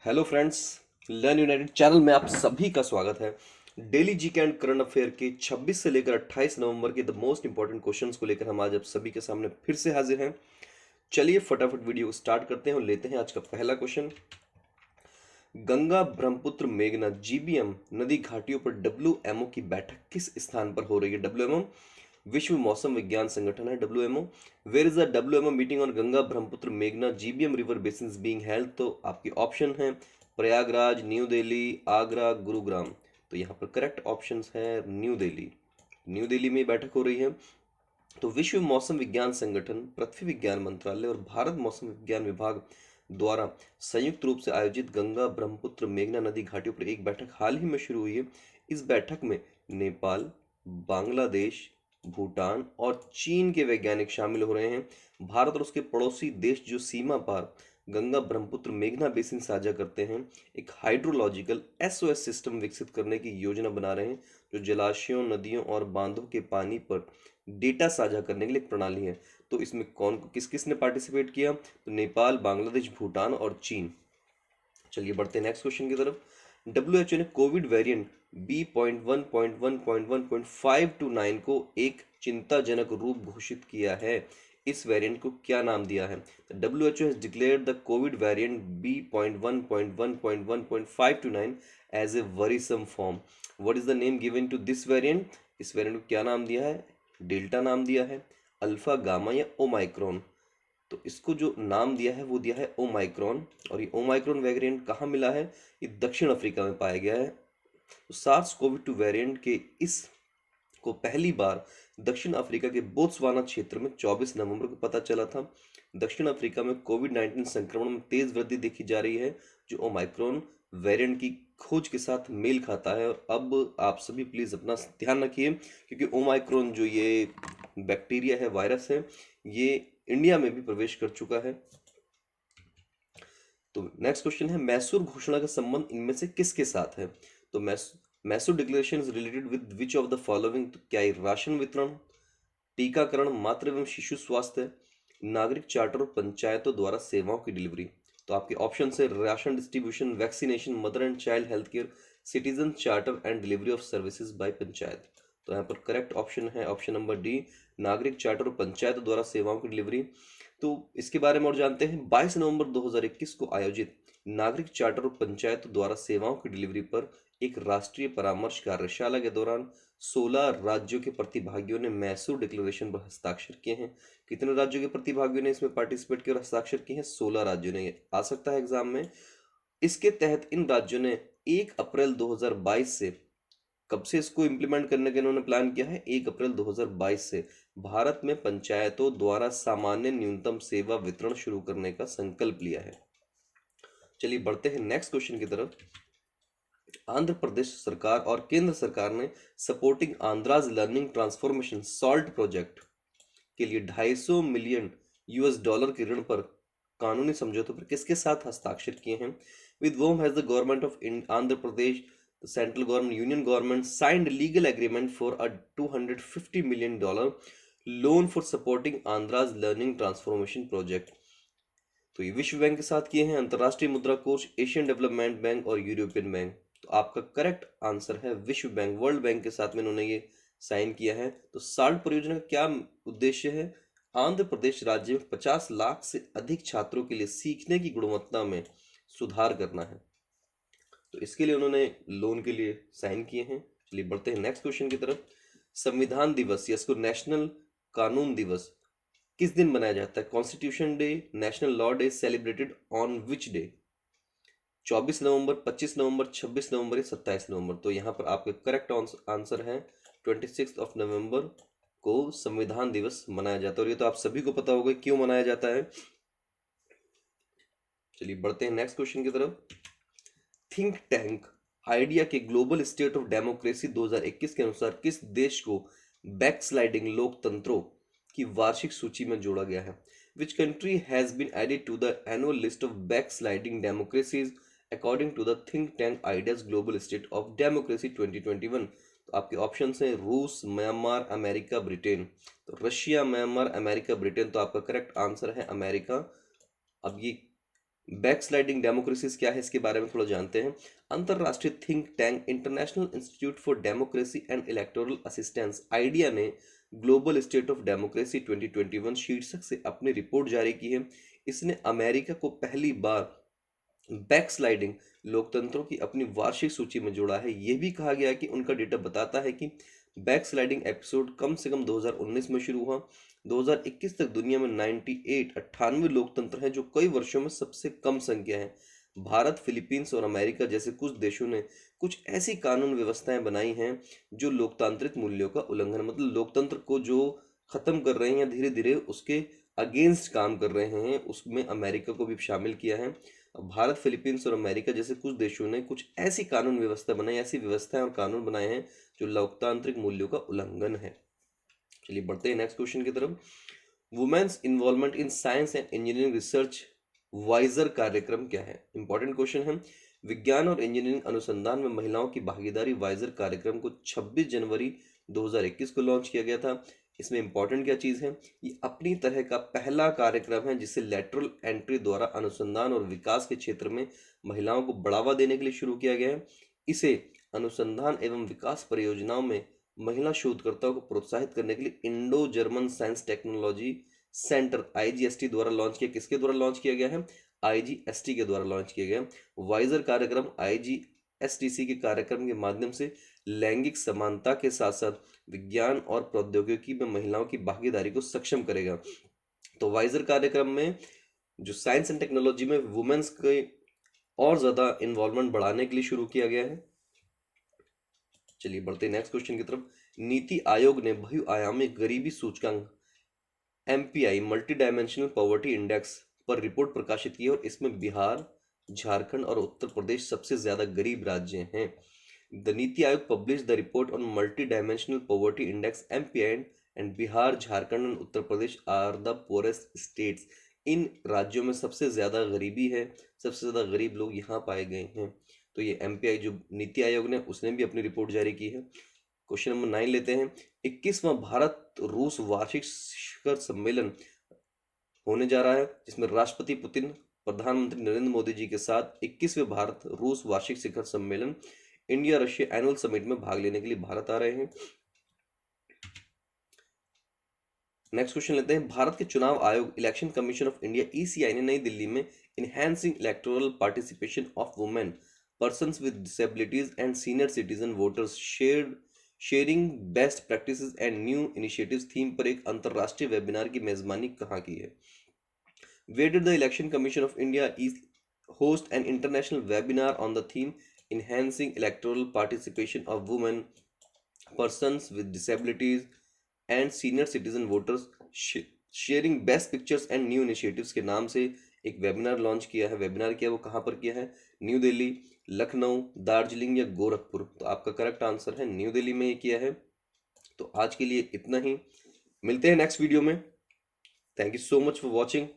Hello friends, learn United channel में आप सभी का स्वागत है। Daily GK and current affair के 26 से लेकर 28 नवंबर के द मोस्ट इंपॉर्टेंट क्वेश्चंस को लेकर हम आज आप सभी के सामने फिर से हाजिर हैं। चलिए फटाफट वीडियो स्टार्ट करते हैं और लेते हैं आज का पहला क्वेश्चन। गंगा ब्रह्मपुत्र मेघना जीबीएम नदी घाटियों पर डब्ल्यूएमओ की बैठक किस स्थान पर हो रही है? डब्ल्यूएमओ विश्व मौसम विज्ञान संगठन है। WMO where is the WMO meeting on Ganga Brahmaputra मेघना GBM river basin being held? तो आपके ऑप्शन है प्रयागराज, न्यू दिल्ली, आगरा, गुरुग्राम। तो यहाँ पर करेक्ट ऑप्शंस है न्यू दिल्ली। न्यू दिल्ली में बैठक हो रही है। तो विश्व मौसम विज्ञान संगठन, पृथ्वी विज्ञान मंत्रालय और भारत मौसम विज्ञान विभाग द्वारा संयुक्त रूप से आयोजित गंगा ब्रह्मपुत्र मेघना नदी घाटियों पर एक बैठक हाल ही में शुरू हुई है। इस बैठक में नेपाल, बांग्लादेश, भूटान और चीन के वैज्ञानिक शामिल हो रहे हैं। भारत और उसके पड़ोसी देश जो सीमा पार गंगा ब्रह्मपुत्र मेघना बेसिन साझा करते हैं, एक हाइड्रोलॉजिकल एसओएस सिस्टम विकसित करने की योजना बना रहे हैं जो जलाशयों, नदियों और बांधों के पानी पर डेटा साझा करने के लिए एक प्रणाली है। तो इसमें कौन किस किस ने पार्टिसिपेट किया? तो नेपाल, बांग्लादेश, भूटान और चीन। चलिए बढ़ते हैं नेक्स्ट क्वेश्चन की तरफ। डब्ल्यूएचओ ने कोविड वेरिएंट B.1.1.1.529 को एक चिंताजनक रूप घोषित किया है। इस वेरिएंट को क्या नाम दिया है? WHO has declared the covid variant B.1.1.1.529 as a worrisome form. What is the name given to this variant? इस वेरिएंट को क्या नाम दिया है? डेल्टा नाम दिया है, अल्फा, गामा या ओमाइक्रॉन? तो इसको जो नाम दिया है वो दिया है ओमाइक्रॉन। और ये ओमाइक्रॉन वेरिएंट कहाँ मिला है? ये दक्षिण अफ्रीका में पाया गया है। तो सार्स कोवी 2 वेरिएंट के इस को पहली बार दक्षिण अफ्रीका के बोत्सवाना क्षेत्र में 24 नवंबर को पता चला था। दक्षिण अफ्रीका में कोविड 19 संक्रमण में तेज वृद्धि देखी जा रही है जो ओमाइक्रॉन वेरिएंट की खोज के साथ मेल खाता है। और अब आप सभी प्लीज अपना ध्यान रखिए क्योंकि ओमाइक्रॉन जो ये बैक्टीरिया है, वायरस है, ये इंडिया में भी प्रवेश कर चुका है। तो नेक्स्ट क्वेश्चन है मैसूर घोषणा का संबंध इनमें से किसके साथ है? तो Mysore declaration is related with which of the following? तो क्या ये राशन वितरण, टीकाकरण, मातृ एवं शिशु स्वास्थ्य, नागरिक चार्टर और पंचायतों द्वारा सेवाओं की डिलीवरी? तो आपके ऑप्शन है ration distribution, vaccination, mother and child health care, citizen charter and delivery of services by panchayat. तो यहाँ पर करेक्ट ऑप्शन है ऑप्शन नंबर डी, नागरिक चार्टर और पंचायत द्वारा सेवाओं की डिलीवरी। तो इसके बारे में और जानते हैं। 22 नवंबर 2021 को आयोजित नागरिक चार्टर और पंचायत द्वारा सेवाओं की डिलीवरी पर एक राष्ट्रीय परामर्श कार्यशाला के दौरान 16 राज्यों के प्रतिभागियों ने मैसूर डिक्लेरेशन पर हस्ताक्षर किए हैं। कितने राज्यों के प्रतिभागियों ने इसमें पार्टिसिपेट किया और हस्ताक्षर किए हैं? 16 राज्यों ने। ये आ सकता है एग्जाम में। इसके तहत इन राज्यों ने 1 अप्रैल 2022 से, कब से इसको इम्प्लीमेंट करने का इन्होंने प्लान किया है? 1 अप्रैल 2022 से भारत में पंचायतों द्वारा सामान्य न्यूनतम सेवा वितरण शुरू करने का संकल्प लिया है। चलिए बढ़ते हैं नेक्स्ट क्वेश्चन की तरफ। आंध्र प्रदेश सरकार और केंद्र सरकार ने supporting Andhras learning transformation salt project के लिए 250 मिलियन यूएस डॉलर के ऋण पर कानूनी समझौते पर किसके साथ हस्ताक्षर किए हैं? With whom has the government of Andhra Pradesh, the central government, union government signed a legal agreement for a $250 million loan for supporting Andhra's learning transformation project। तो ये विश्व बैंक के साथ किए हैं, अंतर्राष्ट्रीय मुद्रा कोष, एशियन डेवलपमेंट बैंक और यूरोपियन बैंक। तो आपका करेक्ट आंसर है विश्व बैंक, वर्ल्ड बैंक के साथ में इन्होंने ये साइन किया है। तो साल्ट परियोजना का क्या उद्देश्य है? आंध्र प्रदेश राज्य में 50 लाख से अधिक छात्रों के लिए सीखने की गुणवत्ता में सुधार करना है। तो इसके लिए उन्होंने लोन के लिए साइन किए हैं। चलिए बढ़ते हैं नेक्स्ट क्वेश्चन की तरफ। संविधान दिवस या इसको नेशनल कानून दिवस किस दिन मनाया जाता है? Constitution day, national law day, celebrated on which day? 24 नवंबर, 25 नवंबर, 26 नवंबर या 27 नवंबर? तो यहाँ पर आपका करेक्ट आंसर है 26 ऑफ नवंबर को संविधान दिवस मनाया जाता है। और ये तो आप सभी को पता होगा क्यों मनाया जाता है। चलिए बढ़ते हैं नेक्स्ट क्वेश्चन की तरफ। थिंक टैंक आइडिया के ग्लोबल स्टेट ऑफ डेमोक्रेसी 2021 के अनुसार किस देश को बैकस्लाइडिंग लोकतंत्रों की वार्षिक सूची में जोड़ा गया है? Which country has been added to the annual list of backsliding democracies according to the think tank IDEA's global state of democracy 2021? तो आपके ऑप्शन हैं रूस, म्यांमार, अमेरिका, ब्रिटेन। तो रशिया, म्यांमार, अमेरिका, ब्रिटेन। तो आपका करेक्ट आंसर है America. अब ये बैकस्लाइडिंग डेमोक्रेसीज क्या है इसके बारे में थोड़ा जानते हैं। अंतरराष्ट्रीय think tank international institute for democracy and electoral assistance idea ने ग्लोबल स्टेट ऑफ डेमोक्रेसी 2021 शीर्षक से अपनी रिपोर्ट जारी की है। इसने अमेरिका को पहली बार बैकस्लाइडिंग लोकतंत्रों की अपनी वार्षिक सूची में जोड़ा है। यह भी कहा गया कि उनका डेटा बताता है कि बैकस्लाइडिंग एपिसोड कम से कम 2019 में शुरू हुआ। 2021 तक दुनिया में 98 लोकतंत्र हैं, जो कई वर्षों में सबसे कम संख्या है। भारत, फिलीपींस और अमेरिका जैसे कुछ देशों ने कुछ ऐसी कानून व्यवस्थाएं बनाई हैं जो लोकतांत्रिक मूल्यों का उल्लंघन, मतलब लोकतंत्र को जो खत्म कर रहे हैं, धीरे धीरे उसके अगेंस्ट काम कर रहे हैं, उसमें अमेरिका को भी शामिल किया है। भारत, फिलीपींस और अमेरिका जैसे कुछ देशों ने कुछ ऐसी कानून व्यवस्था बनाई, ऐसी व्यवस्थाएं और कानून बनाए हैं जो लोकतांत्रिक मूल्यों का उल्लंघन है। चलिए बढ़ते हैं नेक्स्ट क्वेश्चन की तरफ। Women's involvement in science and engineering research वाइजर कार्यक्रम क्या है? इंपॉर्टेंट क्वेश्चन है। विज्ञान और इंजीनियरिंग अनुसंधान में महिलाओं की भागीदारी वाइजर कार्यक्रम को 26 जनवरी 2021 को लॉन्च किया गया था। इसमें इंपॉर्टेंट क्या चीज़ है? ये अपनी तरह का पहला कार्यक्रम है जिसे लेटरल एंट्री द्वारा अनुसंधान और विकास के क्षेत्र में महिलाओं को बढ़ावा देने के लिए शुरू किया गया है। इसे अनुसंधान एवं विकास परियोजनाओं में महिला शोधकर्ताओं को प्रोत्साहित करने के लिए Indo German science technology centre IGST द्वारा लॉन्च किया। किसके द्वारा लॉन्च किया गया है? आईजीएसटी के द्वारा लॉन्च किया गया। वाइजर कार्यक्रम आईजीएसटीसी के कार्यक्रम के माध्यम से लैंगिक समानता के साथ साथ विज्ञान और प्रौद्योगिकी में महिलाओं की भागीदारी को सक्षम करेगा। तो वाइजर कार्यक्रम में जो साइंस एंड टेक्नोलॉजी में वुमेन्स के और ज्यादा इन्वॉल्वमेंट बढ़ाने के लिए शुरू किया गया है। चलिए बढ़ते हैं नेक्स्ट क्वेश्चन की तरफ। नीति आयोग ने बहुआयामी गरीबी सूचकांक MPI multi dimensional poverty index पर रिपोर्ट प्रकाशित की है और इसमें बिहार, झारखंड और उत्तर प्रदेश सबसे ज्यादा गरीब राज्य हैं। The NITI Aayog publish the report on multi dimensional poverty index MPI and Bihar, Jharkhand and Uttar Pradesh are the poorest states. इन राज्यों में सबसे ज्यादा गरीबी है, सबसे ज्यादा गरीब लोग यहाँ पाए गए हैं। तो ये एमपीआई जो नीति आयोग ने उसने भी अपनी रिपोर्ट जारी की है। क्वेश्चन नंबर 9 लेते हैं। 21वां भारत रूस वार्षिक शिखर सम्मेलन होने जा रहा है जिसमें राष्ट्रपति पुतिन प्रधानमंत्री नरेंद्र मोदी जी के साथ 21वें भारत रूस वार्षिक शिखर सम्मेलन इंडिया रशिया एनुअल समिट में भाग लेने के लिए भारत आ रहे हैं। नेक्स्ट क्वेश्चन लेते हैं। भारत के चुनाव आयोग election commission of India ECI ने नई दिल्ली में enhancing electoral participation of women, persons with disabilities and senior citizen voters sharing best practices and new initiatives theme पर एक अंतरराष्ट्रीय वेबिनार की मेजबानी कहाँ की है? Where did the Election Commission of India host an international webinar on the theme Enhancing Electoral Participation of Women, Persons with Disabilities and Senior Citizen Voters, Sharing Best Pictures and New Initiatives के नाम से एक webinar launch किया है। Webinar किया वो कहाँ पर किया है? न्यू दिल्ली, लखनऊ, दार्जिलिंग या गोरखपुर? तो आपका करेक्ट आंसर है न्यू दिल्ली में ये किया है। तो आज के लिए इतना ही, मिलते हैं नेक्स्ट वीडियो में। Thank you so much for watching.